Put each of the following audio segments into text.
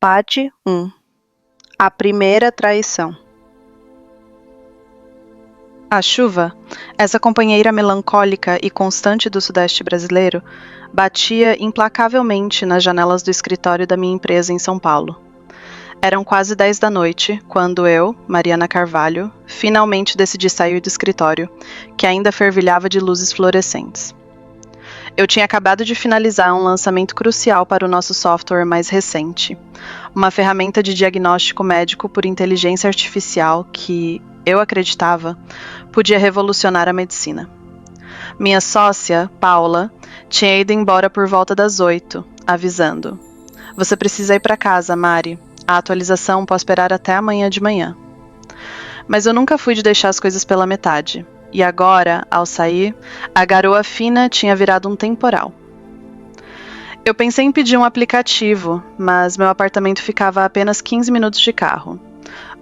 Parte 1. A primeira traição. A chuva, essa companheira melancólica e constante do sudeste brasileiro, batia implacavelmente nas janelas do escritório da minha empresa em São Paulo. Eram quase 10 da noite, quando eu, Mariana Carvalho, finalmente decidi sair do escritório, que ainda fervilhava de luzes fluorescentes. Eu tinha acabado de finalizar um lançamento crucial para o nosso software mais recente, uma ferramenta de diagnóstico médico por inteligência artificial que, eu acreditava, podia revolucionar a medicina. Minha sócia, Paula, tinha ido embora por volta das 8, avisando: "Você precisa ir para casa, Mari. A atualização pode esperar até amanhã de manhã." Mas eu nunca fui de deixar as coisas pela metade. E agora, ao sair, a garoa fina tinha virado um temporal. Eu pensei em pedir um aplicativo, mas meu apartamento ficava a apenas 15 minutos de carro.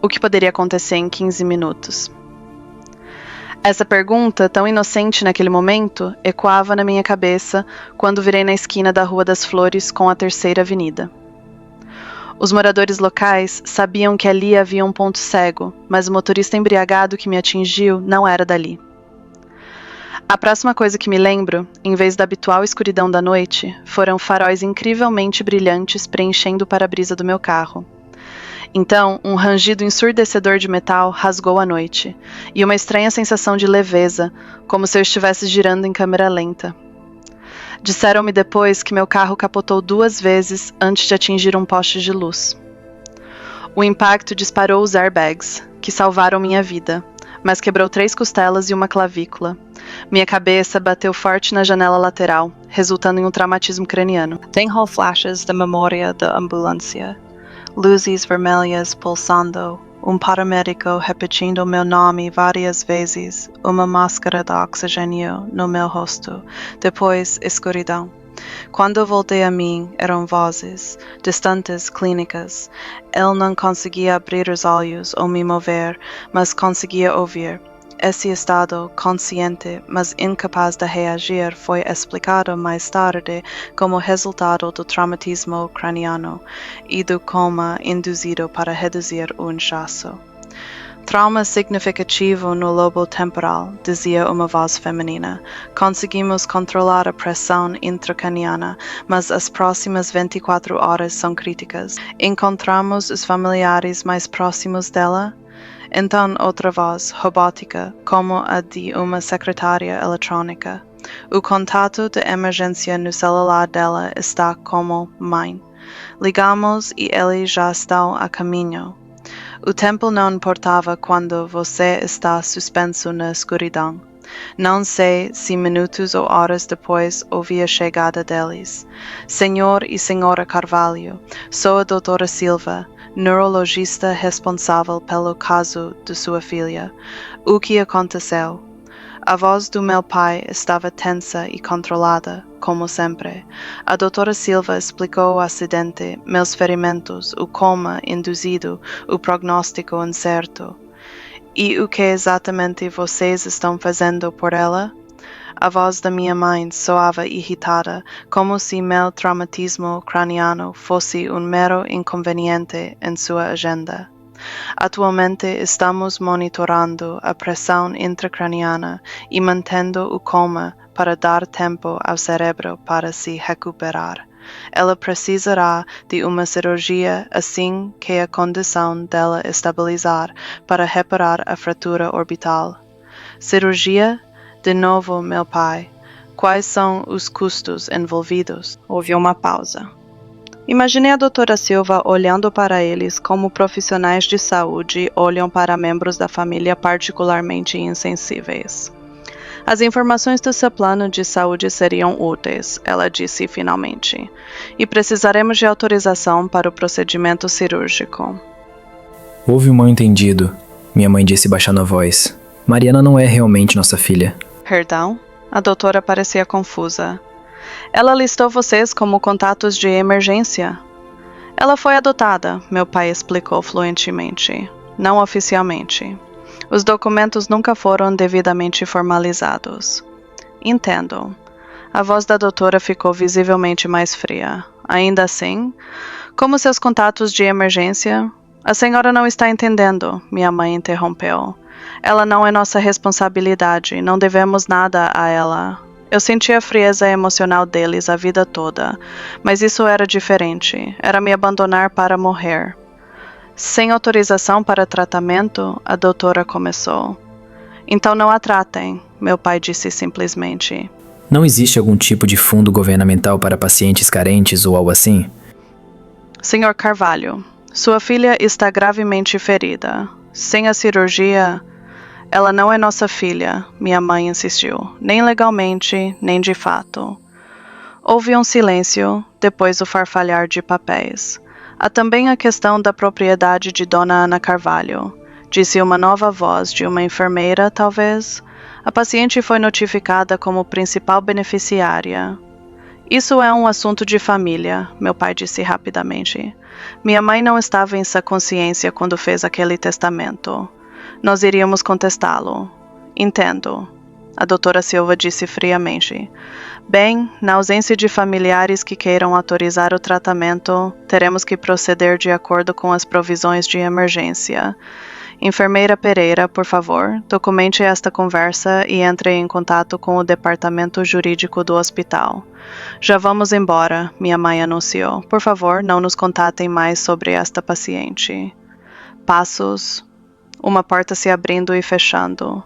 O que poderia acontecer em 15 minutos? Essa pergunta, tão inocente naquele momento, ecoava na minha cabeça quando virei na esquina da Rua das Flores com a Terceira Avenida. Os moradores locais sabiam que ali havia um ponto cego, mas o motorista embriagado que me atingiu não era dali. A próxima coisa que me lembro, em vez da habitual escuridão da noite, foram faróis incrivelmente brilhantes preenchendo o para-brisa do meu carro. Então, um rangido ensurdecedor de metal rasgou a noite, e uma estranha sensação de leveza, como se eu estivesse girando em câmera lenta. Disseram-me depois que meu carro capotou 2 vezes antes de atingir um poste de luz. O impacto disparou os airbags, que salvaram minha vida, mas quebrou 3 costelas e uma clavícula. Minha cabeça bateu forte na janela lateral, resultando em um traumatismo craniano. Tenho flashes da memória da ambulância. Luzes vermelhas pulsando, paramédico repetindo meu nome várias vezes, uma máscara de oxigênio no meu rosto, depois escuridão. Quando voltei a mim, eram vozes, distantes, clínicas. Ele não conseguia abrir os olhos ou me mover, mas conseguia ouvir. Esse estado, consciente, mas incapaz de reagir, foi explicado mais tarde como resultado do traumatismo craniano e do coma induzido para reduzir o inchaço. Trauma significativo no lobo temporal, dizia uma voz feminina. Conseguimos controlar a pressão intracraniana, mas as próximas 24 horas são críticas. Encontramos os familiares mais próximos dela? Então outra voz, robótica, como a de uma secretária eletrônica. O contato de emergência no celular dela está como mãe. Ligamos e ele já está a caminho. O tempo não importava quando você está suspenso na escuridão. Não sei se minutos ou horas depois ouvi a chegada deles. Senhor e Senhora Carvalho, sou a doutora Silva, neurologista responsável pelo caso de sua filha. O que aconteceu? A voz do meu pai estava tensa e controlada, como sempre. A doutora Silva explicou o acidente, meus ferimentos, o coma induzido, o prognóstico incerto. E o que exatamente vocês estão fazendo por ela? A voz da minha mãe soava irritada, como se meu traumatismo craniano fosse um mero inconveniente em sua agenda. Atualmente estamos monitorando a pressão intracraniana e mantendo o coma para dar tempo ao cérebro para se recuperar. Ela precisará de uma cirurgia assim que a condição dela estabilizar para reparar a fratura orbital. Cirurgia? De novo, meu pai. Quais são os custos envolvidos? Houve uma pausa. Imaginei a doutora Silva olhando para eles como profissionais de saúde olham para membros da família particularmente insensíveis. As informações do seu plano de saúde seriam úteis, ela disse finalmente, e precisaremos de autorização para o procedimento cirúrgico. Houve um mal-entendido, minha mãe disse baixando a voz. Mariana não é realmente nossa filha. Perdão? A doutora parecia confusa. Ela listou vocês como contatos de emergência? Ela foi adotada, meu pai explicou fluentemente. Não oficialmente. Os documentos nunca foram devidamente formalizados. Entendo. A voz da doutora ficou visivelmente mais fria. Ainda assim, Como seus contatos de emergência? A senhora não está entendendo, minha mãe interrompeu. Ela não é nossa responsabilidade, não devemos nada a ela. Eu senti a frieza emocional deles a vida toda, mas isso era diferente. Era me abandonar para morrer. Sem autorização para tratamento, a doutora começou. Então não a tratem, meu pai disse simplesmente. Não existe algum tipo de fundo governamental para pacientes carentes ou algo assim? Senhor Carvalho, sua filha está gravemente ferida. Sem a cirurgia, ela não é nossa filha, minha mãe insistiu. Nem legalmente, nem de fato. Houve um silêncio, depois o farfalhar de papéis. Há também a questão da propriedade de Dona Ana Carvalho, disse uma nova voz de uma enfermeira, talvez. A paciente foi notificada como principal beneficiária. Isso é um assunto de família, meu pai disse rapidamente. Minha mãe não estava em sua consciência quando fez aquele testamento. Nós iríamos contestá-lo. Entendo. A doutora Silva disse friamente. Bem, na ausência de familiares que queiram autorizar o tratamento, teremos que proceder de acordo com as provisões de emergência. Enfermeira Pereira, por favor, documente esta conversa e entre em contato com o departamento jurídico do hospital. Já vamos embora, minha mãe anunciou. Por favor, não nos contatem mais sobre esta paciente. Passos, uma porta se abrindo e fechando.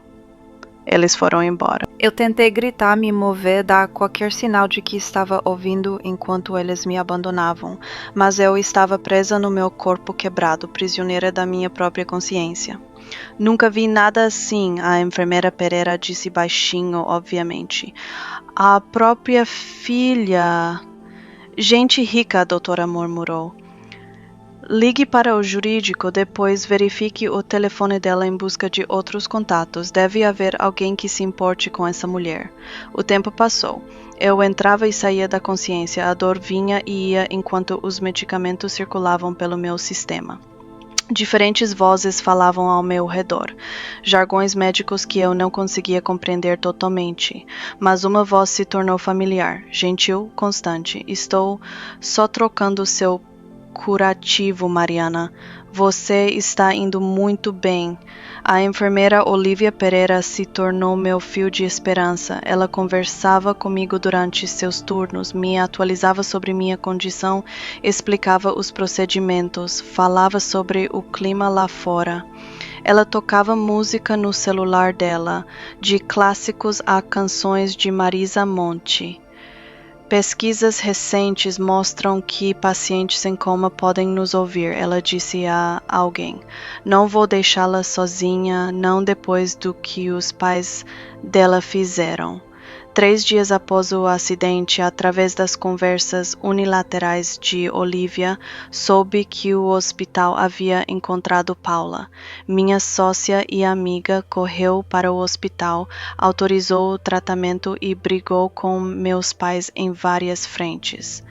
Eles foram embora. Eu tentei gritar, me mover, dar qualquer sinal de que estava ouvindo enquanto eles me abandonavam, mas eu estava presa no meu corpo quebrado, prisioneira da minha própria consciência. Nunca vi nada assim, a enfermeira Pereira disse baixinho, obviamente. A própria filha... Gente rica, a doutora murmurou. Ligue para o jurídico, depois verifique o telefone dela em busca de outros contatos. Deve haver alguém que se importe com essa mulher. O tempo passou. Eu entrava e saía da consciência. A dor vinha e ia enquanto os medicamentos circulavam pelo meu sistema. Diferentes vozes falavam ao meu redor, jargões médicos que eu não conseguia compreender totalmente, mas uma voz se tornou familiar, gentil, constante. Estou só trocando seu curativo, Mariana. Você está indo muito bem. A enfermeira Olivia Pereira se tornou meu fio de esperança. Ela conversava comigo durante seus turnos, me atualizava sobre minha condição, explicava os procedimentos, falava sobre o clima lá fora. Ela tocava música no celular dela, de clássicos a canções de Marisa Monte. Pesquisas recentes mostram que pacientes em coma podem nos ouvir, ela disse a alguém. Não vou deixá-la sozinha, não depois do que os pais dela fizeram. 3 dias após o acidente, através das conversas unilaterais de Olivia, soube que o hospital havia encontrado Paula. Minha sócia e amiga correu para o hospital, autorizou o tratamento e brigou com meus pais em várias frentes.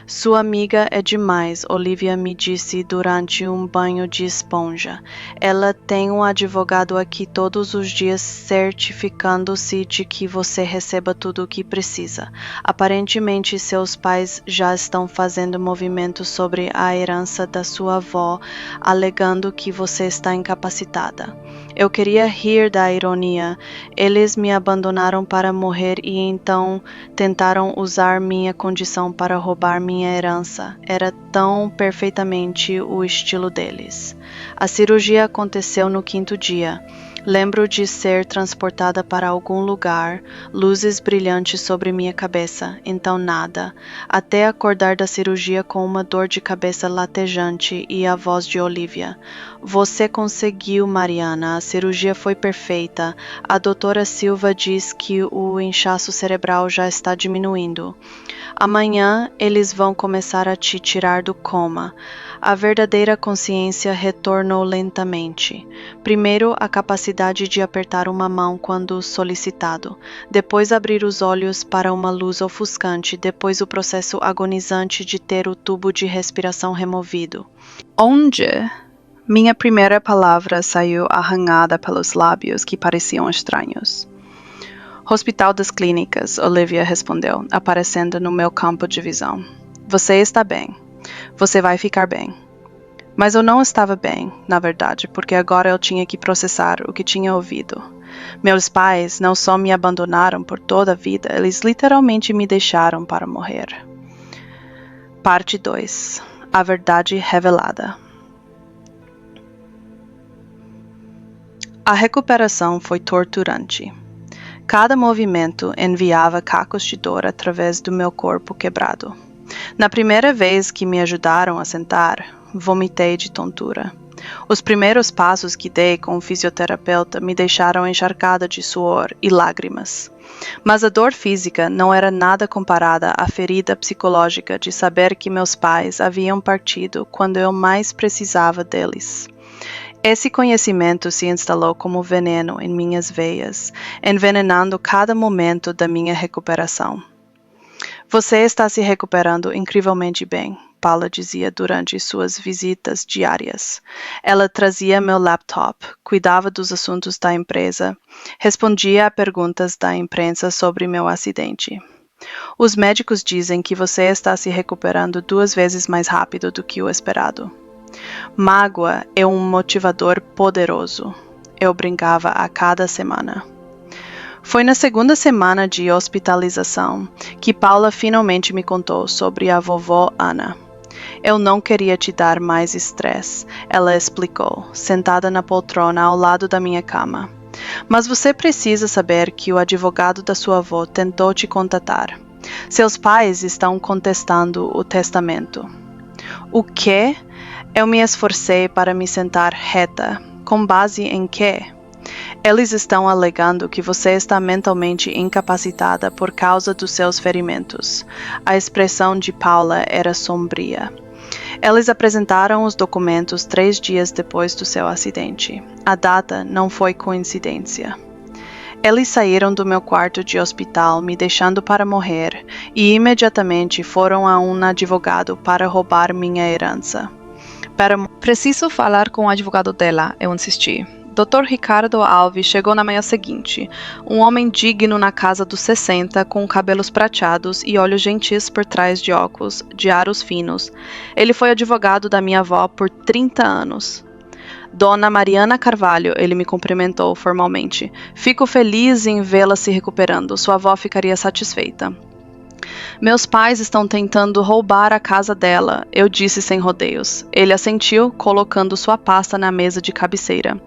Sua amiga é demais, Olivia me disse durante um banho de esponja. Ela tem um advogado aqui todos os dias certificando-se de que você receba tudo o que precisa. Aparentemente, seus pais já estão fazendo movimentos sobre a herança da sua avó, alegando que você está incapacitada. Eu queria rir da ironia. Eles me abandonaram para morrer e então tentaram usar minha condição para roubar minha herança. Era tão perfeitamente o estilo deles. A cirurgia aconteceu no 5º dia. Lembro de ser transportada para algum lugar, luzes brilhantes sobre minha cabeça, então nada, até acordar da cirurgia com uma dor de cabeça latejante e a voz de Olivia. Você conseguiu, Mariana, a cirurgia foi perfeita. A doutora Silva diz que o inchaço cerebral já está diminuindo. Amanhã eles vão começar a te tirar do coma. A verdadeira consciência retornou lentamente. Primeiro, a capacidade de apertar uma mão quando solicitado. Depois, abrir os olhos para uma luz ofuscante. Depois, o processo agonizante de ter o tubo de respiração removido. Onde? Minha primeira palavra saiu arranhada pelos lábios que pareciam estranhos. Hospital das Clínicas, Olivia respondeu, aparecendo no meu campo de visão. Você está bem. Você vai ficar bem. Mas eu não estava bem, na verdade, porque agora eu tinha que processar o que tinha ouvido. Meus pais não só me abandonaram por toda a vida, eles literalmente me deixaram para morrer. Parte 2. A verdade revelada. A recuperação foi torturante. Cada movimento enviava cacos de dor através do meu corpo quebrado. Na primeira vez que me ajudaram a sentar, vomitei de tontura. Os primeiros passos que dei com o fisioterapeuta me deixaram encharcada de suor e lágrimas. Mas a dor física não era nada comparada à ferida psicológica de saber que meus pais haviam partido quando eu mais precisava deles. Esse conhecimento se instalou como veneno em minhas veias, envenenando cada momento da minha recuperação. Você está se recuperando incrivelmente bem, Paula dizia durante suas visitas diárias. Ela trazia meu laptop, cuidava dos assuntos da empresa, respondia a perguntas da imprensa sobre meu acidente. Os médicos dizem que você está se recuperando 2 vezes mais rápido do que o esperado. Mágoa é um motivador poderoso. Eu brincava a cada semana. Foi na segunda semana de hospitalização que Paula finalmente me contou sobre a vovó Ana. Eu não queria te dar mais estresse, ela explicou, sentada na poltrona ao lado da minha cama. Mas você precisa saber que o advogado da sua avó tentou te contatar. Seus pais estão contestando o testamento. O quê? Eu me esforcei para me sentar reta. Com base em quê? Eles estão alegando que você está mentalmente incapacitada por causa dos seus ferimentos. A expressão de Paula era sombria. Eles apresentaram os documentos 3 dias depois do seu acidente. A data não foi coincidência. Eles saíram do meu quarto de hospital me deixando para morrer e imediatamente foram a um advogado para roubar minha herança. Preciso falar com o advogado dela, eu insisti. Dr. Ricardo Alves chegou na manhã seguinte, um homem digno na casa dos 60, com cabelos prateados e olhos gentis por trás de óculos, de aros finos. Ele foi advogado da minha avó por 30 anos. Dona Mariana Carvalho, ele me cumprimentou formalmente. Fico feliz em vê-la se recuperando, sua avó ficaria satisfeita. Meus pais estão tentando roubar a casa dela, eu disse sem rodeios. Ele assentiu, colocando sua pasta na mesa de cabeceira.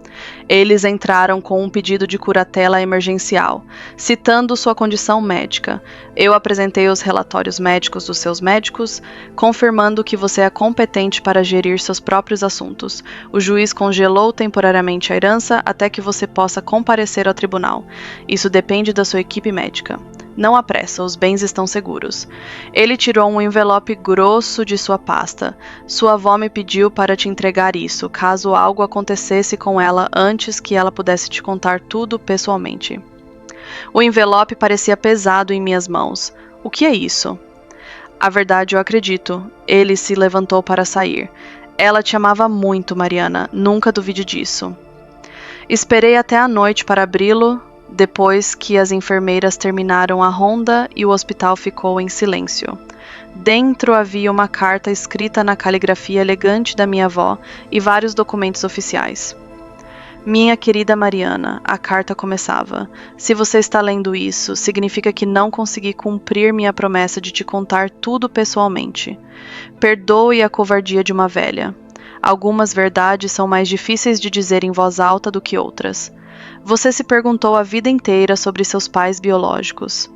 Eles entraram com um pedido de curatela emergencial, citando sua condição médica. Eu apresentei os relatórios médicos dos seus médicos, confirmando que você é competente para gerir seus próprios assuntos. O juiz congelou temporariamente a herança até que você possa comparecer ao tribunal. Isso depende da sua equipe médica. Não há pressa, os bens estão seguros. Ele tirou um envelope grosso de sua pasta. Sua avó me pediu para te entregar isso, caso algo acontecesse com ela antes que ela pudesse te contar tudo pessoalmente. O envelope parecia pesado em minhas mãos. O que é isso? A verdade, eu acredito. Ele se levantou para sair. Ela te amava muito, Mariana. Nunca duvide disso. Esperei até a noite para abri-lo, depois que as enfermeiras terminaram a ronda e o hospital ficou em silêncio. Dentro havia uma carta escrita na caligrafia elegante da minha avó e vários documentos oficiais. Minha querida Mariana, a carta começava. Se você está lendo isso, significa que não consegui cumprir minha promessa de te contar tudo pessoalmente. Perdoe a covardia de uma velha. Algumas verdades são mais difíceis de dizer em voz alta do que outras. Você se perguntou a vida inteira sobre seus pais biológicos.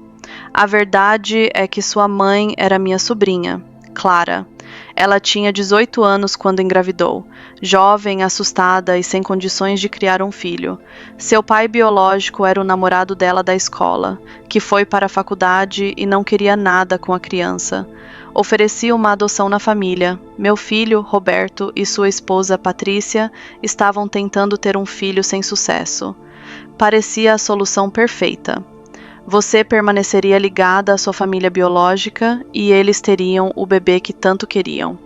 A verdade é que sua mãe era minha sobrinha, Clara. Ela tinha 18 anos quando engravidou, jovem, assustada e sem condições de criar um filho. Seu pai biológico era o namorado dela da escola, que foi para a faculdade e não queria nada com a criança. Oferecia uma adoção na família. Meu filho, Roberto, e sua esposa, Patrícia, estavam tentando ter um filho sem sucesso. Parecia a solução perfeita. Você permaneceria ligada à sua família biológica e eles teriam o bebê que tanto queriam.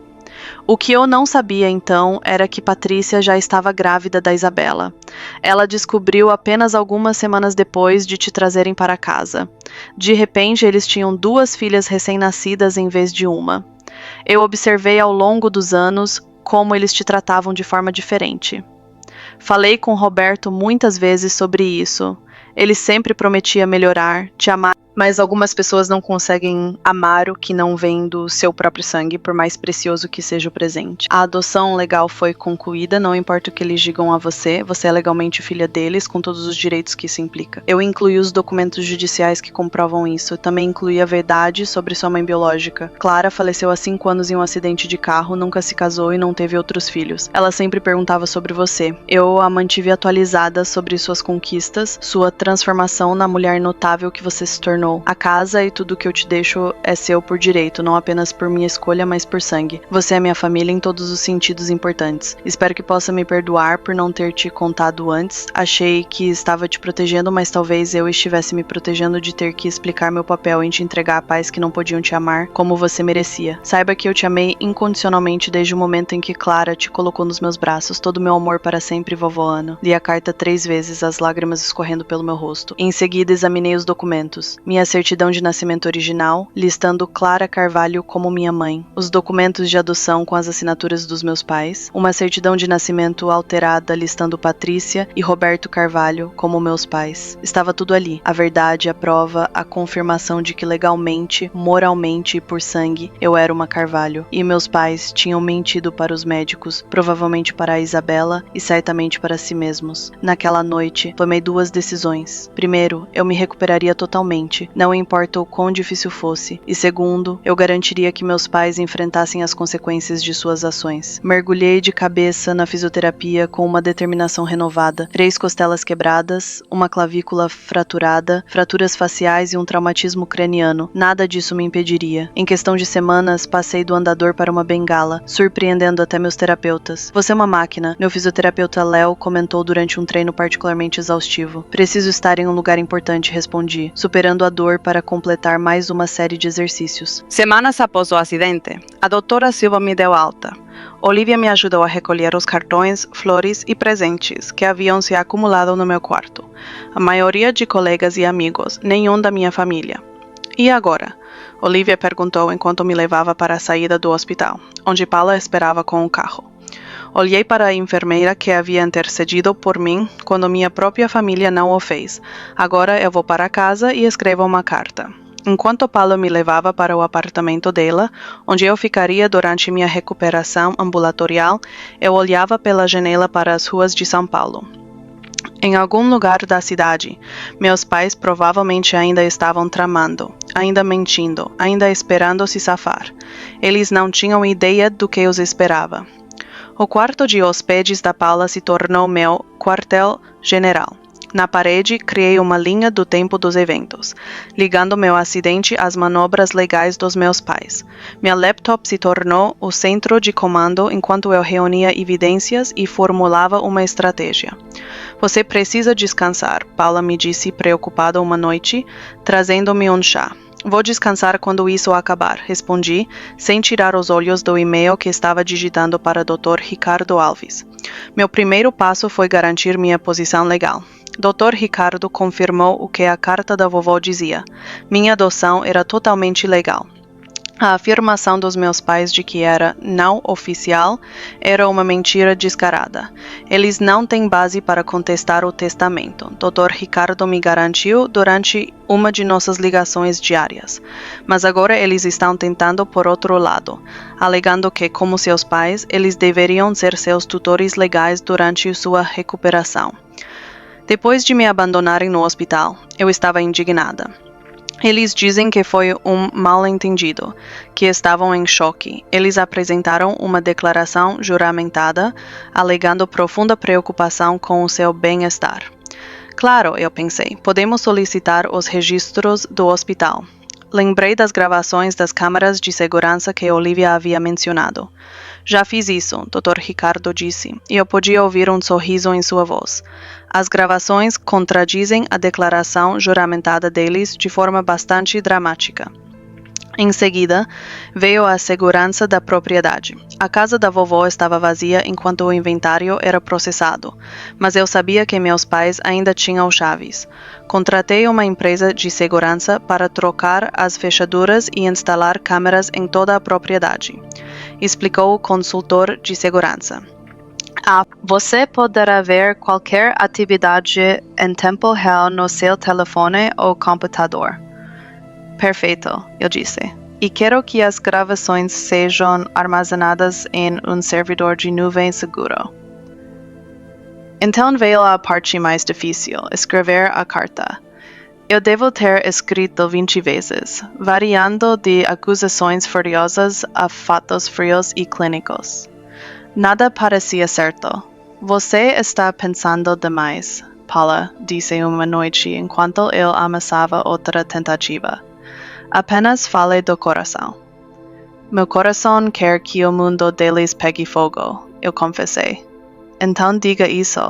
O que eu não sabia então era que Patrícia já estava grávida da Isabela. Ela descobriu apenas algumas semanas depois de te trazerem para casa. De repente, eles tinham 2 filhas recém-nascidas em vez de uma. Eu observei ao longo dos anos como eles te tratavam de forma diferente. Falei com Roberto muitas vezes sobre isso. Ele sempre prometia melhorar, te amar, mas algumas pessoas não conseguem amar o que não vem do seu próprio sangue, por mais precioso que seja o presente. A adoção legal foi concluída, não importa o que eles digam a você, você é legalmente filha deles, com todos os direitos que isso implica. Eu incluí os documentos judiciais que comprovam isso, também incluí a verdade sobre sua mãe biológica. Clara faleceu há 5 anos em um acidente de carro, nunca se casou e não teve outros filhos. Ela sempre perguntava sobre você. Eu a mantive atualizada sobre suas conquistas, sua transformação na mulher notável que você se tornou. A casa e tudo que eu te deixo é seu por direito, não apenas por minha escolha, mas por sangue. Você é minha família em todos os sentidos importantes. Espero que possa me perdoar por não ter te contado antes. Achei que estava te protegendo, mas talvez eu estivesse me protegendo de ter que explicar meu papel em te entregar a pais que não podiam te amar como você merecia. Saiba que eu te amei incondicionalmente desde o momento em que Clara te colocou nos meus braços. Todo meu amor para sempre, vovó Ana. Li a carta 3 vezes, as lágrimas escorrendo pelo meu rosto. Em seguida, examinei os documentos. Minha certidão de nascimento original, listando Clara Carvalho como minha mãe. Os documentos de adoção com as assinaturas dos meus pais. Uma certidão de nascimento alterada, listando Patrícia e Roberto Carvalho como meus pais. Estava tudo ali. A verdade, a prova, a confirmação de que legalmente, moralmente e por sangue, eu era uma Carvalho. E meus pais tinham mentido para os médicos, provavelmente para a Isabela e certamente para si mesmos. Naquela noite, tomei 2 decisões. Primeiro, eu me recuperaria totalmente, não importa o quão difícil fosse. E segundo, eu garantiria que meus pais enfrentassem as consequências de suas ações. Mergulhei de cabeça na fisioterapia com uma determinação renovada. 3 costelas quebradas, uma clavícula fraturada, fraturas faciais e um traumatismo craniano. Nada disso me impediria. Em questão de semanas, passei do andador para uma bengala, surpreendendo até meus terapeutas. Você é uma máquina, meu fisioterapeuta Léo comentou durante um treino particularmente exaustivo. Preciso estar em um lugar importante, respondi, superando a dor para completar mais uma série de exercícios. Semanas após o acidente, a doutora Silva me deu alta. Olivia me ajudou a recolher os cartões, flores e presentes que haviam se acumulado no meu quarto. A maioria de colegas e amigos, nenhum da minha família. E agora? Olivia perguntou enquanto me levava para a saída do hospital, onde Paula esperava com o carro. Olhei para a enfermeira que havia intercedido por mim quando minha própria família não o fez. Agora eu vou para casa e escrevo uma carta. Enquanto Paula me levava para o apartamento dela, onde eu ficaria durante minha recuperação ambulatorial, eu olhava pela janela para as ruas de São Paulo. Em algum lugar da cidade, meus pais provavelmente ainda estavam tramando, ainda mentindo, ainda esperando se safar. Eles não tinham ideia do que os esperava. O quarto de hóspedes da Paula se tornou meu quartel-general. Na parede, criei uma linha do tempo dos eventos, ligando meu acidente às manobras legais dos meus pais. Minha laptop se tornou o centro de comando enquanto eu reunia evidências e formulava uma estratégia. Você precisa descansar, Paula me disse preocupada uma noite, trazendo-me um chá. Vou descansar quando isso acabar, respondi, sem tirar os olhos do e-mail que estava digitando para Dr. Ricardo Alves. Meu primeiro passo foi garantir minha posição legal. Dr. Ricardo confirmou o que a carta da vovó dizia. Minha adoção era totalmente legal. A afirmação dos meus pais de que era não oficial era uma mentira descarada. Eles não têm base para contestar o testamento. Dr. Ricardo me garantiu durante uma de nossas ligações diárias. Mas agora eles estão tentando por outro lado, alegando que, como seus pais, eles deveriam ser seus tutores legais durante sua recuperação. Depois de me abandonarem no hospital, eu estava indignada. Eles dizem que foi um mal-entendido, que estavam em choque. Eles apresentaram uma declaração juramentada, alegando profunda preocupação com o seu bem-estar. Claro, eu pensei, podemos solicitar os registros do hospital. Lembrei das gravações das câmaras de segurança que Olivia havia mencionado. Já fiz isso, Dr. Ricardo disse, e eu podia ouvir um sorriso em sua voz. As gravações contradizem a declaração juramentada deles de forma bastante dramática. Em seguida, veio a segurança da propriedade. A casa da vovó estava vazia enquanto o inventário era processado, mas eu sabia que meus pais ainda tinham chaves. Contratei uma empresa de segurança para trocar as fechaduras e instalar câmeras em toda a propriedade, explicou o consultor de segurança. Você poderá ver qualquer atividade em tempo real no seu telefone ou computador. Perfeito, eu disse. E quero que as gravações sejam armazenadas em um servidor de nuvem seguro. Então veio a parte mais difícil, escrever a carta. Eu devo ter escrito 20 vezes, variando de acusações furiosas a fatos frios e clínicos. Nada parecia certo. Você está pensando demais, Paula, disse uma noite enquanto eu amassava outra tentativa. Apenas fale do coração. Meu coração quer que o mundo deles pegue fogo, eu confessei. Então diga isso.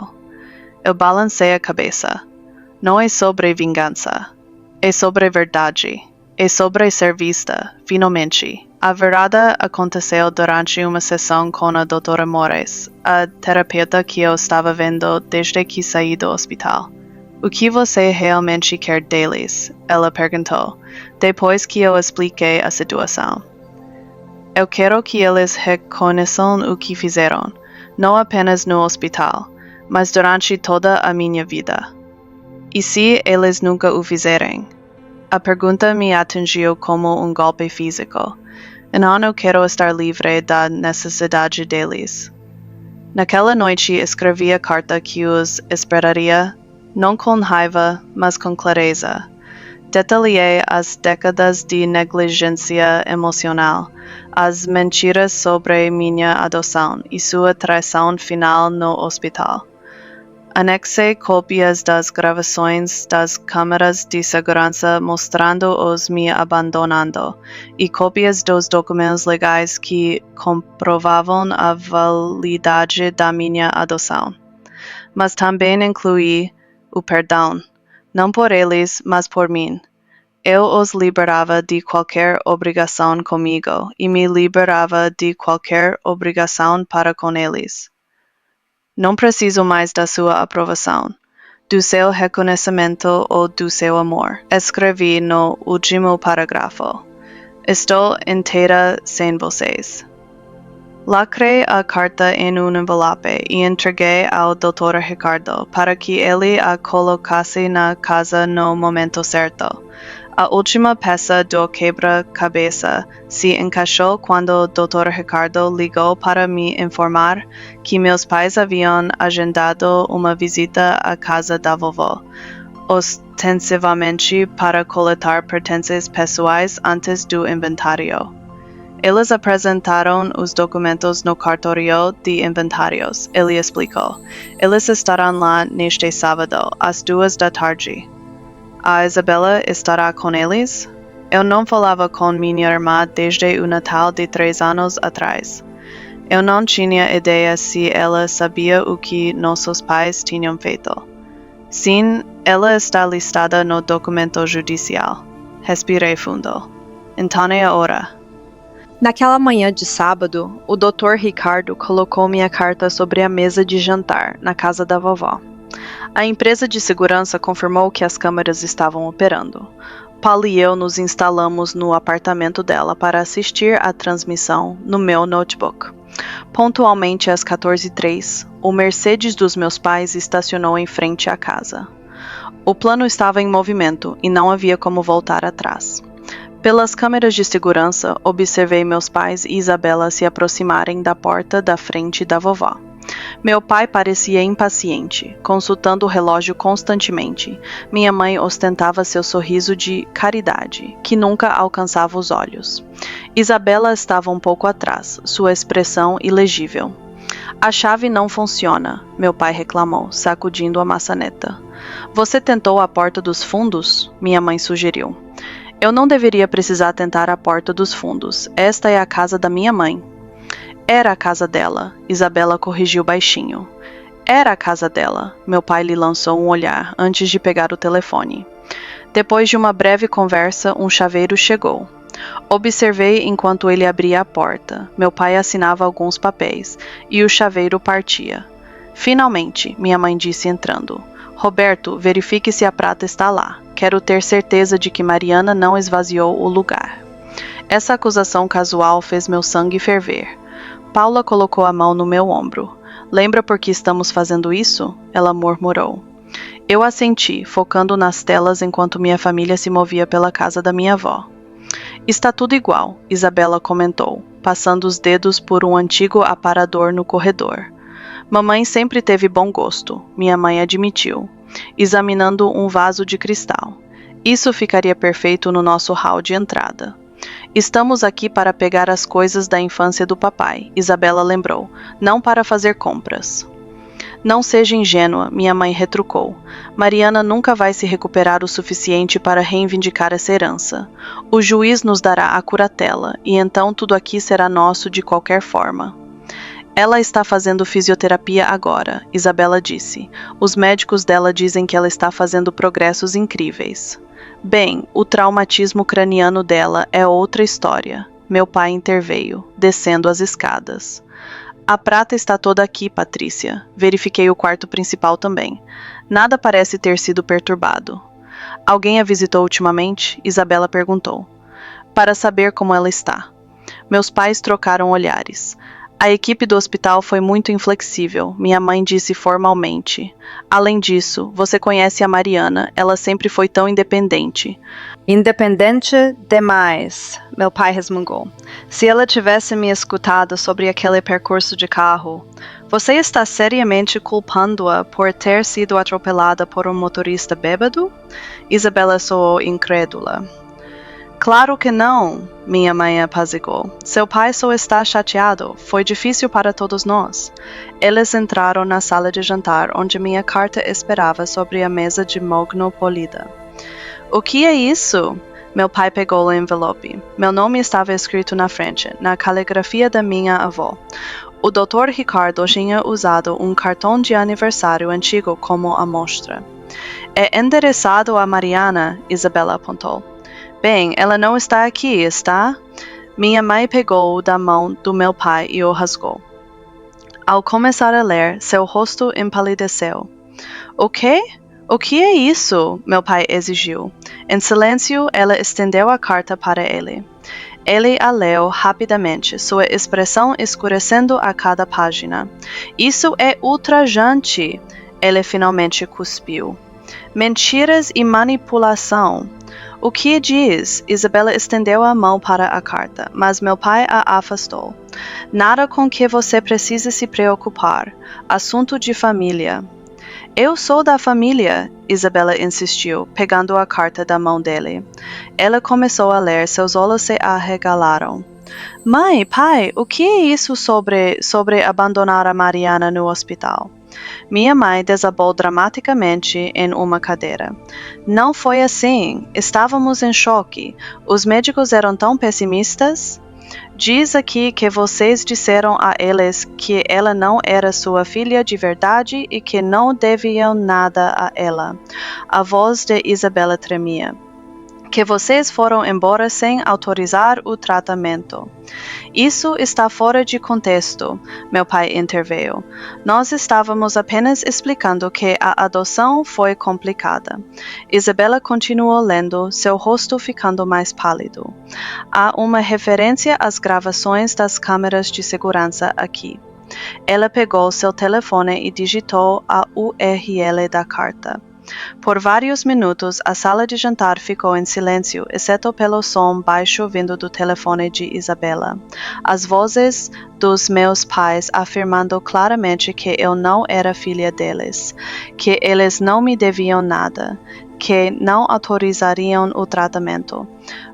Eu balancei a cabeça. Não é sobre vingança. É sobre verdade. É sobre ser vista, finalmente. A verdade aconteceu durante uma sessão com a Dra. Mores, a terapeuta que eu estava vendo desde que saí do hospital. O que você realmente quer deles? Ela perguntou, depois que eu expliquei a situação. Eu quero que eles reconheçam o que fizeram, não apenas no hospital, mas durante toda a minha vida. E se eles nunca o fizerem? A pergunta me atingiu como um golpe físico. Então eu quero estar livre da necessidade deles. Naquela noite escrevi a carta que os esperaria, não com raiva, mas com clareza. Detalhei as décadas de negligência emocional, as mentiras sobre minha adoção e sua traição final no hospital. Anexei cópias das gravações das câmeras de segurança mostrando-os me abandonando e cópias dos documentos legais que comprovavam a validade da minha adoção. Mas também incluí o perdão, não por eles, mas por mim. Eu os liberava de qualquer obrigação comigo e me liberava de qualquer obrigação para com eles. Não preciso mais da sua aprovação, do seu reconhecimento ou do seu amor. Escrevi no último parágrafo. Estou inteira sem vocês. Lacrei a carta em um envelope e entreguei ao Dr. Ricardo para que ele a colocasse na casa no momento certo. A última peça do quebra-cabeça se encaixou quando o Dr. Ricardo ligou para me informar que meus pais haviam agendado uma visita à casa da vovó, ostensivamente para coletar pertences pessoais antes do inventário. Eles apresentaram os documentos no cartório de inventários, ele explicou. Eles estarão lá neste sábado, às 2 da tarde. A Isabela estará com eles? Eu não falava com minha irmã desde o Natal de 3 anos atrás. Eu não tinha ideia se ela sabia o que nossos pais tinham feito. Sim, ela está listada no documento judicial. Respirei fundo. Então é a hora. Naquela manhã de sábado, o Dr. Ricardo colocou minha carta sobre a mesa de jantar, na casa da vovó. A empresa de segurança confirmou que as câmeras estavam operando. Paula e eu nos instalamos no apartamento dela para assistir à transmissão no meu notebook. Pontualmente às 14h03, o Mercedes dos meus pais estacionou em frente à casa. O plano estava em movimento e não havia como voltar atrás. Pelas câmeras de segurança, observei meus pais e Isabela se aproximarem da porta da frente da vovó. Meu pai parecia impaciente, consultando o relógio constantemente. Minha mãe ostentava seu sorriso de caridade, que nunca alcançava os olhos. Isabela estava um pouco atrás, sua expressão ilegível. A chave não funciona, meu pai reclamou, sacudindo a maçaneta. Você tentou a porta dos fundos? Minha mãe sugeriu. Eu não deveria precisar tentar a porta dos fundos. Esta é a casa da minha mãe. Era a casa dela, Isabela corrigiu baixinho. Era a casa dela, meu pai lhe lançou um olhar antes de pegar o telefone. Depois de uma breve conversa, um chaveiro chegou. Observei enquanto ele abria a porta. Meu pai assinava alguns papéis e o chaveiro partia. Finalmente, minha mãe disse entrando. Roberto, verifique se a prata está lá. Quero ter certeza de que Mariana não esvaziou o lugar. Essa acusação casual fez meu sangue ferver. Paula colocou a mão no meu ombro. Lembra por que estamos fazendo isso? Ela murmurou. Eu assenti, focando nas telas enquanto minha família se movia pela casa da minha avó. Está tudo igual, Isabela comentou, passando os dedos por um antigo aparador no corredor. Mamãe sempre teve bom gosto, minha mãe admitiu, examinando um vaso de cristal. Isso ficaria perfeito no nosso hall de entrada. Estamos aqui para pegar as coisas da infância do papai, Isabela lembrou, não para fazer compras. Não seja ingênua, minha mãe retrucou. Mariana nunca vai se recuperar o suficiente para reivindicar essa herança. O juiz nos dará a curatela, e então tudo aqui será nosso de qualquer forma. Ela está fazendo fisioterapia agora, Isabela disse. Os médicos dela dizem que ela está fazendo progressos incríveis. Bem, o traumatismo craniano dela é outra história. Meu pai interveio, descendo as escadas. A prata está toda aqui, Patrícia. Verifiquei o quarto principal também. Nada parece ter sido perturbado. Alguém a visitou ultimamente? Isabela perguntou. Para saber como ela está. Meus pais trocaram olhares. A equipe do hospital foi muito inflexível, minha mãe disse formalmente. Além disso, você conhece a Mariana, ela sempre foi tão independente. Independente demais, meu pai resmungou. Se ela tivesse me escutado sobre aquele percurso de carro, você está seriamente culpando-a por ter sido atropelada por um motorista bêbado? Isabela soou incrédula. Claro que não, minha mãe apaziguou. Seu pai só está chateado. Foi difícil para todos nós. Eles entraram na sala de jantar, onde minha carta esperava sobre a mesa de mogno polida. O que é isso? Meu pai pegou o envelope. Meu nome estava escrito na frente, na caligrafia da minha avó. O Dr. Ricardo tinha usado um cartão de aniversário antigo como amostra. É endereçado a Mariana, Isabela apontou. Bem, ela não está aqui, está? Minha mãe pegou-o da mão do meu pai e o rasgou. Ao começar a ler, seu rosto empalideceu. O quê? O que é isso? Meu pai exigiu. Em silêncio, ela estendeu a carta para ele. Ele a leu rapidamente, sua expressão escurecendo a cada página. Isso é ultrajante! Ele finalmente cuspiu. Mentiras e manipulação. O que diz? Isabela estendeu a mão para a carta, mas meu pai a afastou. Nada com que você precise se preocupar. Assunto de família. Eu sou da família, Isabela insistiu, pegando a carta da mão dele. Ela começou a ler, seus olhos se arregalaram. Mãe, pai, o que é isso sobre abandonar a Mariana no hospital? Minha mãe desabou dramaticamente em uma cadeira. Não foi assim. Estávamos em choque. Os médicos eram tão pessimistas. Diz aqui que vocês disseram a eles que ela não era sua filha de verdade e que não deviam nada a ela. A voz de Isabela tremia. Que vocês foram embora sem autorizar o tratamento. Isso está fora de contexto, meu pai interveio. Nós estávamos apenas explicando que a adoção foi complicada. Isabela continuou lendo, seu rosto ficando mais pálido. Há uma referência às gravações das câmeras de segurança aqui. Ela pegou seu telefone e digitou a URL da carta. Por vários minutos, a sala de jantar ficou em silêncio, exceto pelo som baixo vindo do telefone de Isabela. As vozes dos meus pais afirmando claramente que eu não era filha deles, que eles não me deviam nada, que não autorizariam o tratamento.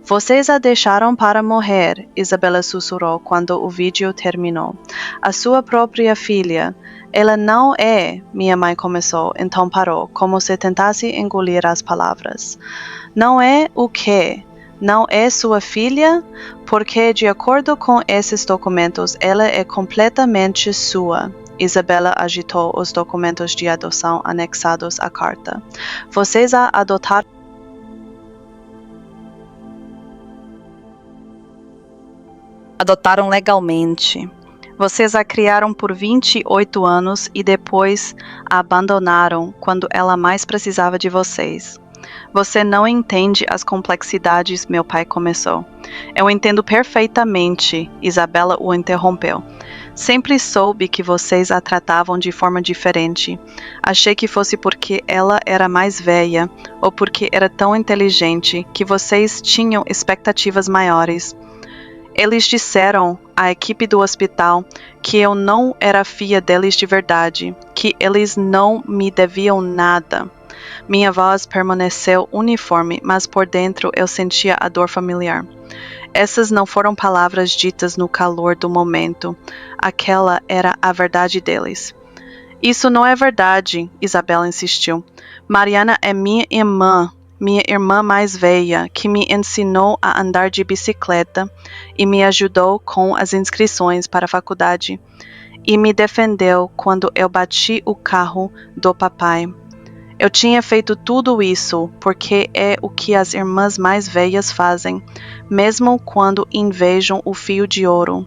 Vocês a deixaram para morrer, Isabela sussurrou quando o vídeo terminou. A sua própria filha. Ela não é, minha mãe começou, então parou, como se tentasse engolir as palavras. Não é o quê? Não é sua filha? Porque, de acordo com esses documentos, ela é completamente sua. Isabela agitou os documentos de adoção anexados à carta. Vocês a adotaram Adotaram legalmente. Vocês a criaram por 28 anos e depois a abandonaram quando ela mais precisava de vocês. Você não entende as complexidades, meu pai começou. Eu entendo perfeitamente, Isabela o interrompeu. Sempre soube que vocês a tratavam de forma diferente. Achei que fosse porque ela era mais velha ou porque era tão inteligente que vocês tinham expectativas maiores. Eles disseram à equipe do hospital que eu não era filha deles de verdade, que eles não me deviam nada. Minha voz permaneceu uniforme, mas por dentro eu sentia a dor familiar. Essas não foram palavras ditas no calor do momento. Aquela era a verdade deles. Isso não é verdade, Isabela insistiu. Mariana é minha irmã mais velha, que me ensinou a andar de bicicleta e me ajudou com as inscrições para a faculdade e me defendeu quando eu bati o carro do papai. Eu tinha feito tudo isso porque é o que as irmãs mais velhas fazem, mesmo quando invejam o fio de ouro,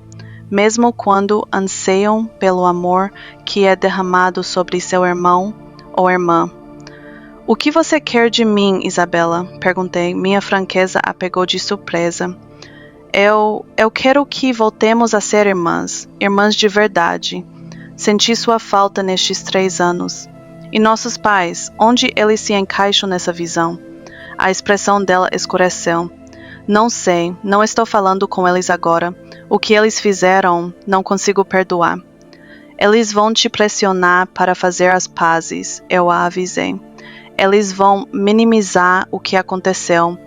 mesmo quando anseiam pelo amor que é derramado sobre seu irmão ou irmã. O que você quer de mim, Isabela? Perguntei. Minha franqueza a pegou de surpresa. Eu quero que voltemos a ser irmãs de verdade. Senti sua falta nestes 3 anos. E nossos pais, onde eles se encaixam nessa visão? A expressão dela escureceu. Não sei, não estou falando com eles agora. O que eles fizeram, não consigo perdoar. Eles vão te pressionar para fazer as pazes, eu a avisei. Eles vão minimizar o que aconteceu,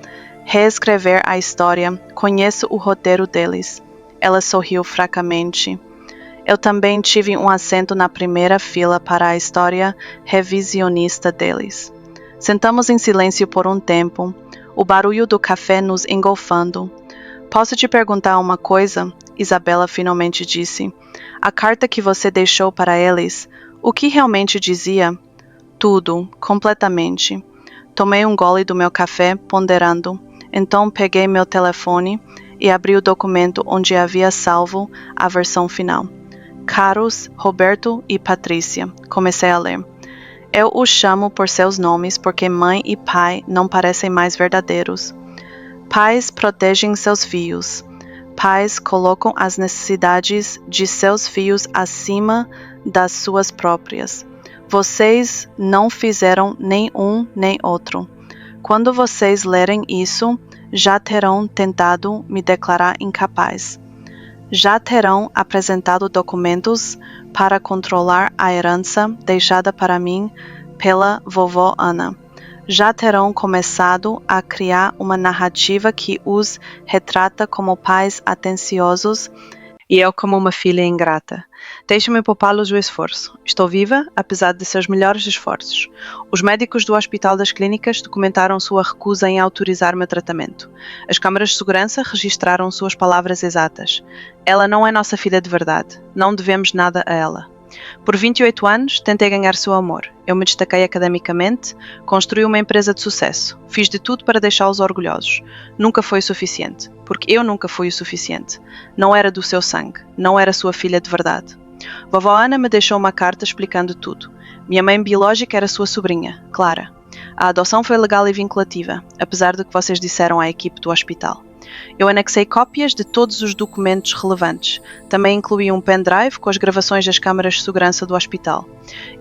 reescrever a história, conheço o roteiro deles. Ela sorriu fracamente. Eu também tive um assento na primeira fila para a história revisionista deles. Sentamos em silêncio por um tempo, o barulho do café nos engolfando. Posso te perguntar uma coisa? Isabela finalmente disse. A carta que você deixou para eles, o que realmente dizia? Tudo, completamente. Tomei um gole do meu café, ponderando. Então peguei meu telefone e abri o documento onde havia salvo a versão final. Caros, Roberto e Patrícia. Comecei a ler. Eu os chamo por seus nomes porque mãe e pai não parecem mais verdadeiros. Pais protegem seus filhos. Pais colocam as necessidades de seus filhos acima das suas próprias. Vocês não fizeram nem um nem outro. Quando vocês lerem isso, já terão tentado me declarar incapaz. Já terão apresentado documentos para controlar a herança deixada para mim pela vovó Ana. Já terão começado a criar uma narrativa que os retrata como pais atenciosos e eu como uma filha ingrata. Deixe-me poupá-los o esforço. Estou viva, apesar de seus melhores esforços. Os médicos do Hospital das Clínicas documentaram sua recusa em autorizar meu tratamento. As câmaras de segurança registraram suas palavras exatas. Ela não é nossa filha de verdade. Não devemos nada a ela. Por 28 anos, tentei ganhar seu amor. Eu me destaquei academicamente, construí uma empresa de sucesso. Fiz de tudo para deixá-los orgulhosos. Nunca foi o suficiente, porque eu nunca fui o suficiente. Não era do seu sangue, não era sua filha de verdade. Vovó Ana me deixou uma carta explicando tudo. Minha mãe biológica era sua sobrinha, Clara. A adoção foi legal e vinculativa, apesar do que vocês disseram à equipe do hospital. Eu anexei cópias de todos os documentos relevantes. Também incluí um pendrive com as gravações das câmaras de segurança do hospital.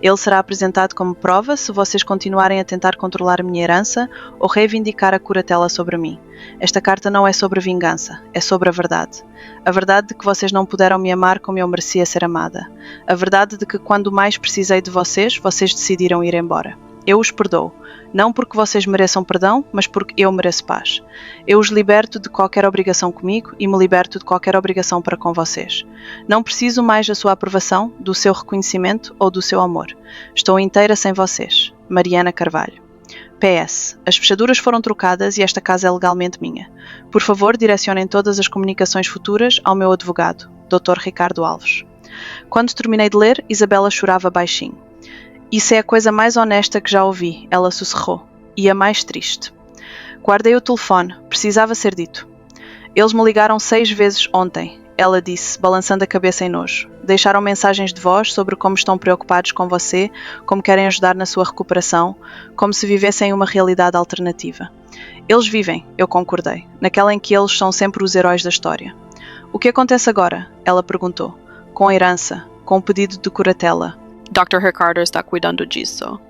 Ele será apresentado como prova se vocês continuarem a tentar controlar a minha herança ou reivindicar a curatela sobre mim. Esta carta não é sobre vingança, é sobre a verdade. A verdade de que vocês não puderam me amar como eu merecia ser amada. A verdade de que quando mais precisei de vocês, vocês decidiram ir embora. Eu os perdoo. Não porque vocês mereçam perdão, mas porque eu mereço paz. Eu os liberto de qualquer obrigação comigo e me liberto de qualquer obrigação para com vocês. Não preciso mais da sua aprovação, do seu reconhecimento ou do seu amor. Estou inteira sem vocês. Mariana Carvalho. PS. As fechaduras foram trocadas e esta casa é legalmente minha. Por favor, direcionem todas as comunicações futuras ao meu advogado, Dr. Ricardo Alves. Quando terminei de ler, Isabela chorava baixinho. Isso é a coisa mais honesta que já ouvi, ela sussurrou. E a mais triste. Guardei o telefone, precisava ser dito. Eles me ligaram 6 vezes ontem. ela disse, balançando a cabeça em nojo. Deixaram mensagens de voz sobre como estão preocupados com você, como querem ajudar na sua recuperação, como se vivessem uma realidade alternativa. Eles vivem, eu concordei, naquela em que eles são sempre os heróis da história. O que acontece agora? Ela perguntou. Com a herança, com o pedido de curatela. Dr. Ricardo está cuidando disso.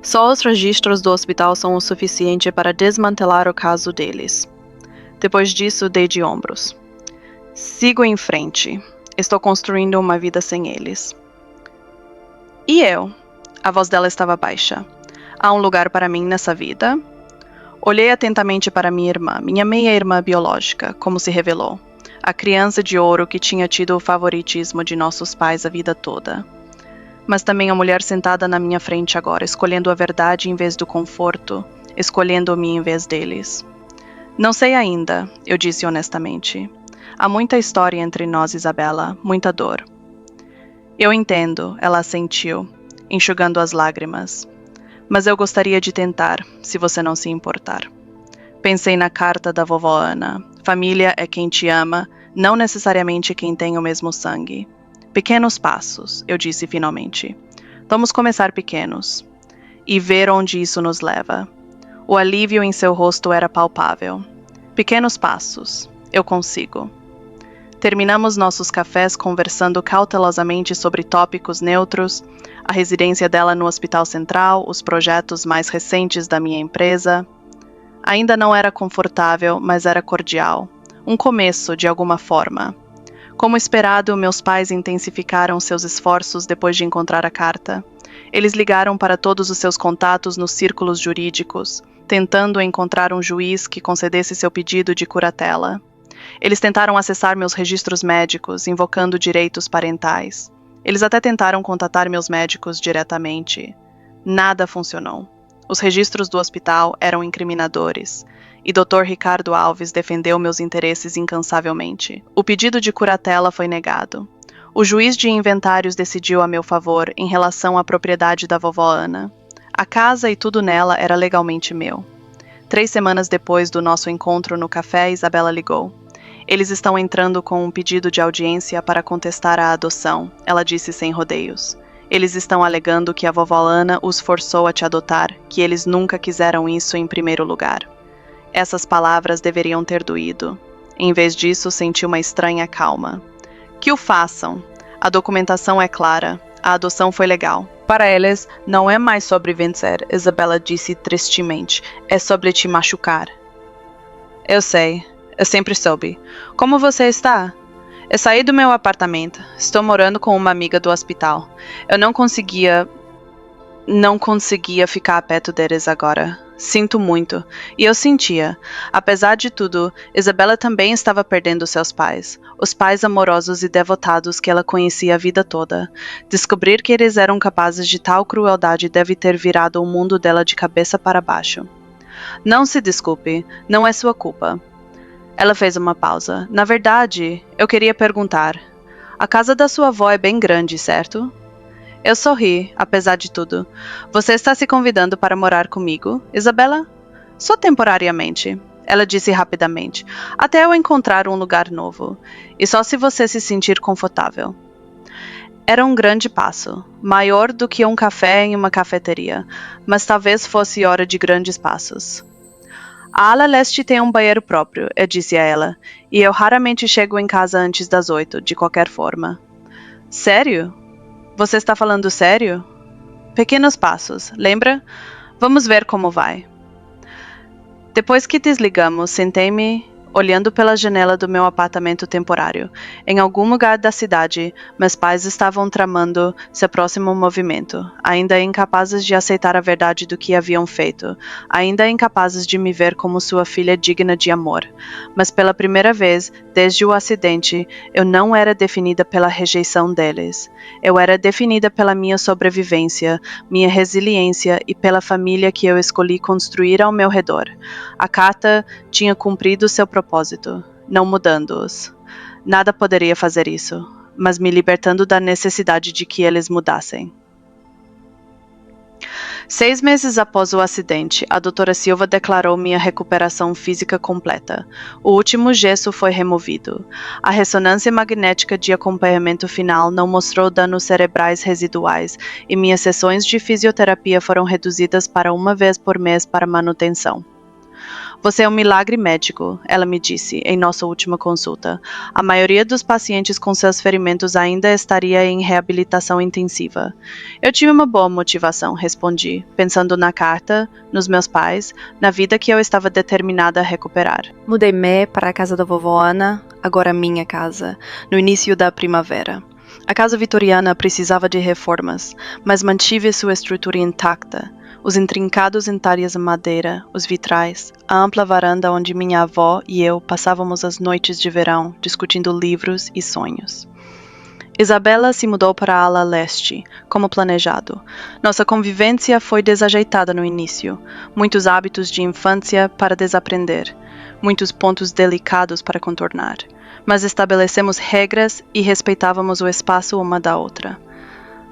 Só os registros do hospital são o suficiente para desmantelar o caso deles. Depois disso, dei de ombros. Sigo em frente. Estou construindo uma vida sem eles. E eu? A voz dela estava baixa. Há um lugar para mim nessa vida? Olhei atentamente para minha irmã, minha meia-irmã biológica, como se revelou. A criança de ouro que tinha tido o favoritismo de nossos pais a vida toda. Mas também a mulher sentada na minha frente agora, escolhendo a verdade em vez do conforto, escolhendo-me em vez deles. Não sei ainda, eu disse honestamente. Há muita história entre nós, Isabela, muita dor. Eu entendo, ela assentiu, enxugando as lágrimas. Mas eu gostaria de tentar, se você não se importar. Pensei na carta da vovó Ana. Família é quem te ama, não necessariamente quem tem o mesmo sangue. Pequenos passos, eu disse finalmente. Vamos começar pequenos. E ver onde isso nos leva. O alívio em seu rosto era palpável. Pequenos passos. Eu consigo. Terminamos nossos cafés conversando cautelosamente sobre tópicos neutros, a residência dela no Hospital Central, os projetos mais recentes da minha empresa. Ainda não era confortável, mas era cordial. Um começo, de alguma forma. Como esperado, meus pais intensificaram seus esforços depois de encontrar a carta. Eles ligaram para todos os seus contatos nos círculos jurídicos, tentando encontrar um juiz que concedesse seu pedido de curatela. Eles tentaram acessar meus registros médicos, invocando direitos parentais. Eles até tentaram contatar meus médicos diretamente. Nada funcionou. Os registros do hospital eram incriminadores, e Dr. Ricardo Alves defendeu meus interesses incansavelmente. O pedido de curatela foi negado. O juiz de inventários decidiu a meu favor em relação à propriedade da vovó Ana. A casa e tudo nela era legalmente meu. 3 semanas depois do nosso encontro no café, Isabela ligou. Eles estão entrando com um pedido de audiência para contestar a adoção, ela disse sem rodeios. Eles estão alegando que a vovó Ana os forçou a te adotar, que eles nunca quiseram isso em primeiro lugar. Essas palavras deveriam ter doído. Em vez disso, senti uma estranha calma. Que o façam. A documentação é clara. A adoção foi legal. Para eles, não é mais sobre vencer, Isabela disse tristemente. É sobre te machucar. Eu sei. Eu sempre soube. Como você está? Eu saí do meu apartamento. Estou morando com uma amiga do hospital. Eu não conseguia ficar perto deles agora. Sinto muito. E eu sentia. Apesar de tudo, Isabela também estava perdendo seus pais. Os pais amorosos e devotados que ela conhecia a vida toda. Descobrir que eles eram capazes de tal crueldade deve ter virado o mundo dela de cabeça para baixo. Não se desculpe. Não é sua culpa. Ela fez uma pausa. Na verdade, eu queria perguntar. A casa da sua avó é bem grande, certo? Eu sorri, apesar de tudo. Você está se convidando para morar comigo, Isabela? Só temporariamente, ela disse rapidamente, até eu encontrar um lugar novo. E só se você se sentir confortável. Era um grande passo, maior do que um café em uma cafeteria, mas talvez fosse hora de grandes passos. A ala leste tem um banheiro próprio, eu disse a ela, e eu raramente chego em casa antes das 8, de qualquer forma. Sério? Você está falando sério? Pequenos passos, lembra? Vamos ver como vai. Depois que desligamos, sentei-me olhando pela janela do meu apartamento temporário. Em algum lugar da cidade, meus pais estavam tramando seu próximo movimento, ainda incapazes de aceitar a verdade do que haviam feito, ainda incapazes de me ver como sua filha digna de amor. Mas pela primeira vez, desde o acidente, eu não era definida pela rejeição deles. Eu era definida pela minha sobrevivência, minha resiliência e pela família que eu escolhi construir ao meu redor. A carta tinha cumprido seu propósito, não mudando-os. Nada poderia fazer isso, mas me libertando da necessidade de que eles mudassem. 6 meses após o acidente, a doutora Silva declarou minha recuperação física completa. O último gesso foi removido. A ressonância magnética de acompanhamento final não mostrou danos cerebrais residuais e minhas sessões de fisioterapia foram reduzidas para 1 vez por mês para manutenção. Você é um milagre médico, ela me disse em nossa última consulta. A maioria dos pacientes com seus ferimentos ainda estaria em reabilitação intensiva. Eu tive uma boa motivação, respondi, pensando na carta, nos meus pais, na vida que eu estava determinada a recuperar. Mudei-me para a casa da vovó Ana, agora minha casa, no início da primavera. A casa vitoriana precisava de reformas, mas mantive sua estrutura intacta. Os intrincados entalhes de madeira, os vitrais, a ampla varanda onde minha avó e eu passávamos as noites de verão discutindo livros e sonhos. Isabela se mudou para a ala leste, como planejado. Nossa convivência foi desajeitada no início, muitos hábitos de infância para desaprender, muitos pontos delicados para contornar, mas estabelecemos regras e respeitávamos o espaço uma da outra.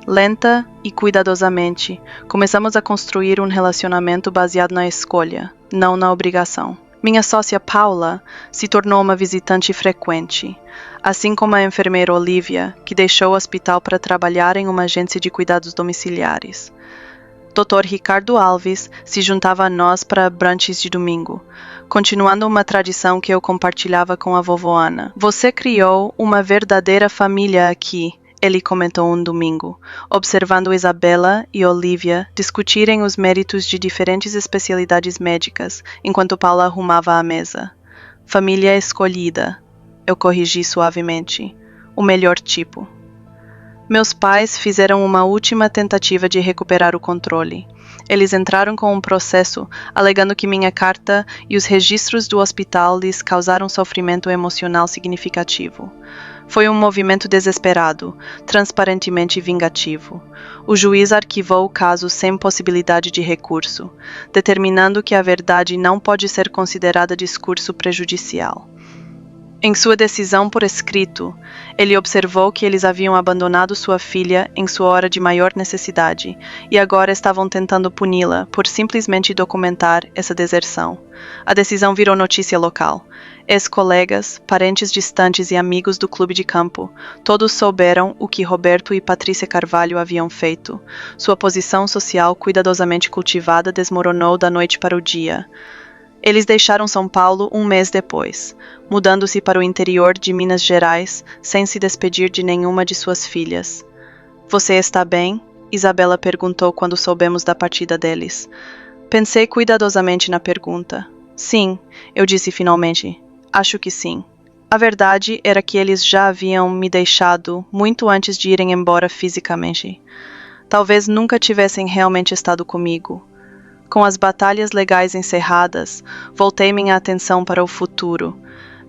Lenta e cuidadosamente, começamos a construir um relacionamento baseado na escolha, não na obrigação. Minha sócia Paula se tornou uma visitante frequente, assim como a enfermeira Olivia, que deixou o hospital para trabalhar em uma agência de cuidados domiciliares. Dr. Ricardo Alves se juntava a nós para brunches de domingo, continuando uma tradição que eu compartilhava com a vovó Ana. Você criou uma verdadeira família aqui, ele comentou um domingo, observando Isabela e Olivia discutirem os méritos de diferentes especialidades médicas, enquanto Paula arrumava a mesa. Família escolhida, eu corrigi suavemente. O melhor tipo. Meus pais fizeram uma última tentativa de recuperar o controle. Eles entraram com um processo, alegando que minha carta e os registros do hospital lhes causaram sofrimento emocional significativo. Foi um movimento desesperado, transparentemente vingativo. O juiz arquivou o caso sem possibilidade de recurso, determinando que a verdade não pode ser considerada discurso prejudicial. Em sua decisão por escrito, ele observou que eles haviam abandonado sua filha em sua hora de maior necessidade e agora estavam tentando puni-la por simplesmente documentar essa deserção. A decisão virou notícia local. Ex-colegas, parentes distantes e amigos do clube de campo, todos souberam o que Roberto e Patrícia Carvalho haviam feito. Sua posição social cuidadosamente cultivada desmoronou da noite para o dia. Eles deixaram São Paulo 1 mês depois, mudando-se para o interior de Minas Gerais, sem se despedir de nenhuma de suas filhas. Você está bem? Isabela perguntou quando soubemos da partida deles. Pensei cuidadosamente na pergunta. Sim, eu disse finalmente. Acho que sim. A verdade era que eles já haviam me deixado muito antes de irem embora fisicamente. Talvez nunca tivessem realmente estado comigo. Com as batalhas legais encerradas, voltei minha atenção para o futuro.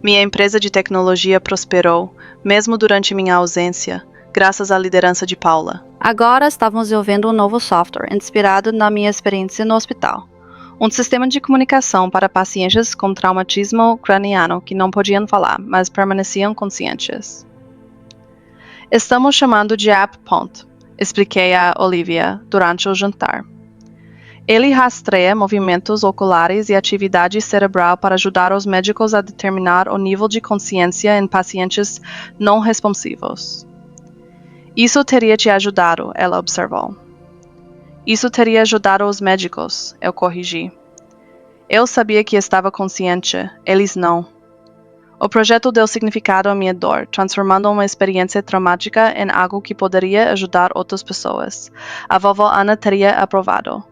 Minha empresa de tecnologia prosperou, mesmo durante minha ausência, graças à liderança de Paula. Agora estávamos desenvolvendo um novo software, inspirado na minha experiência no hospital. Um sistema de comunicação para pacientes com traumatismo craniano que não podiam falar, mas permaneciam conscientes. Estamos chamando de App Pont, expliquei a Olivia durante o jantar. Ele rastreia movimentos oculares e atividade cerebral para ajudar os médicos a determinar o nível de consciência em pacientes não responsivos. Isso teria te ajudado, ela observou. Isso teria ajudado os médicos, eu corrigi. Eu sabia que estava consciente, eles não. O projeto deu significado à minha dor, transformando uma experiência traumática em algo que poderia ajudar outras pessoas. A vovó Ana teria aprovado.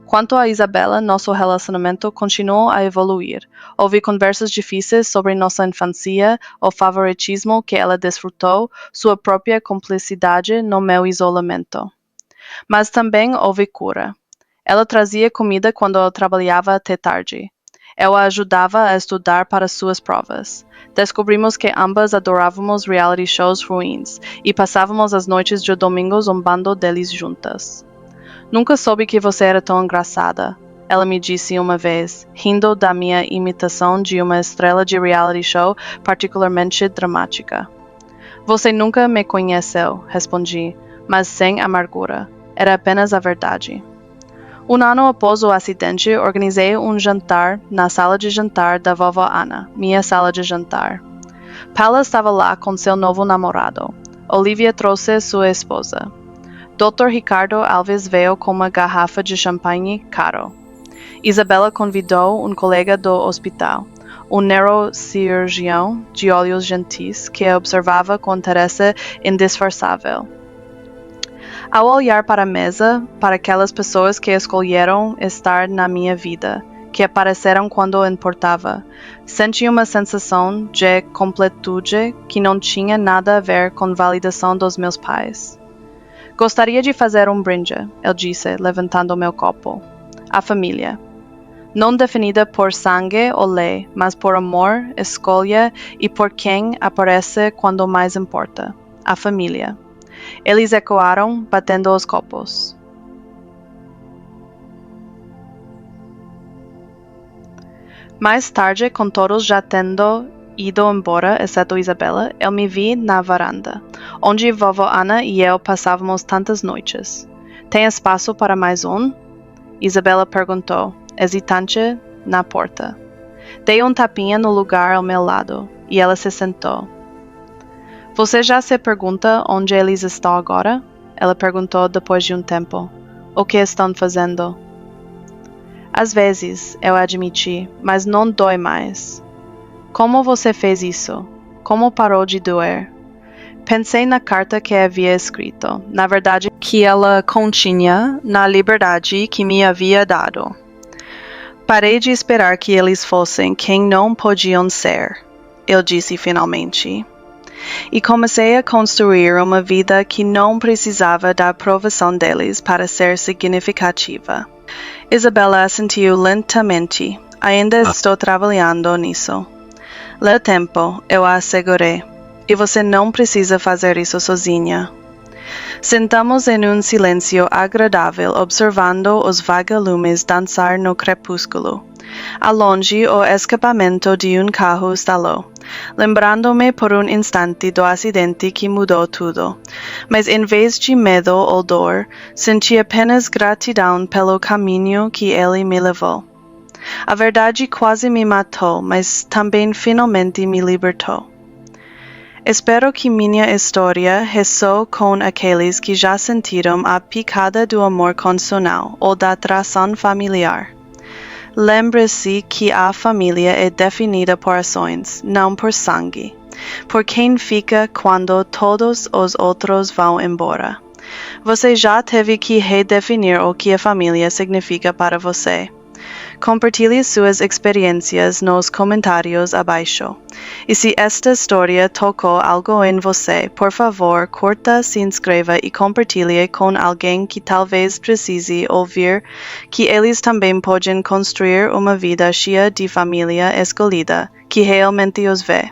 Quanto a Isabela, nosso relacionamento continuou a evoluir. Houve conversas difíceis sobre nossa infância, o favoritismo que ela desfrutou, sua própria cumplicidade no meu isolamento. Mas também houve cura. Ela trazia comida quando eu trabalhava até tarde. Eu a ajudava a estudar para suas provas. Descobrimos que ambas adorávamos reality shows ruins e passávamos as noites de domingo zombando deles juntas. Nunca soube que você era tão engraçada, ela me disse uma vez, rindo da minha imitação de uma estrela de reality show particularmente dramática. Você nunca me conheceu, respondi, mas sem amargura. Era apenas a verdade. Um ano após o acidente, organizei um jantar na sala de jantar da vovó Ana, minha sala de jantar. Paula estava lá com seu novo namorado. Olivia trouxe sua esposa. Dr. Ricardo Alves veio com uma garrafa de champanhe caro. Isabela convidou um colega do hospital, um neurocirurgião de olhos gentis que a observava com interesse indisfarçável. Ao olhar para a mesa, para aquelas pessoas que escolheram estar na minha vida, que apareceram quando importava, senti uma sensação de completude que não tinha nada a ver com a validação dos meus pais. Gostaria de fazer um brinde, eu disse, levantando meu copo. A família. Não definida por sangue ou lei, mas por amor, escolha e por quem aparece quando mais importa. A família. Eles ecoaram, batendo os copos. Mais tarde, com todos já tendo ido embora, exceto Isabela, eu me vi na varanda, onde vovó Ana e eu passávamos tantas noites. Tem espaço para mais um? Isabela perguntou, hesitante, na porta. Dei um tapinha no lugar ao meu lado, e ela se sentou. Você já se pergunta onde eles estão agora? Ela perguntou depois de um tempo. O que estão fazendo? Às vezes, eu admiti, mas não dói mais. Como você fez isso? Como parou de doer? Pensei na carta que havia escrito, na verdade que ela continha, na liberdade que me havia dado. Parei de esperar que eles fossem quem não podiam ser, eu disse finalmente. E comecei a construir uma vida que não precisava da aprovação deles para ser significativa. Isabela assentiu lentamente. Ainda estou trabalhando nisso. Lê tempo, eu a assegurei. E você não precisa fazer isso sozinha. Sentamos em um silêncio agradável, observando os vagalumes dançar no crepúsculo. Ao longe, o escapamento de um carro estalou, lembrando-me por um instante do acidente que mudou tudo. Mas em vez de medo ou dor, senti apenas gratidão pelo caminho que ele me levou. A verdade quase me matou, mas também finalmente me libertou. Espero que minha história ressoe com aqueles que já sentiram a picada do amor condicional ou da atração familiar. Lembre-se que a família é definida por ações, não por sangue. Por quem fica quando todos os outros vão embora. Você já teve que redefinir o que a família significa para você. Compartilhe suas experiências nos comentários abaixo. E se esta história tocou algo em você, por favor, curta, se inscreva e compartilhe com alguém que talvez precise ouvir que eles também podem construir uma vida cheia de família escolhida, que realmente os vê.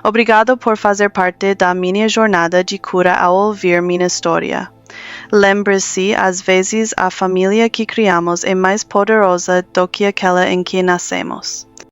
Obrigado por fazer parte da minha jornada de cura ao ouvir minha história. Lembre-se, às vezes a família que criamos é mais poderosa do que aquela em que nascemos.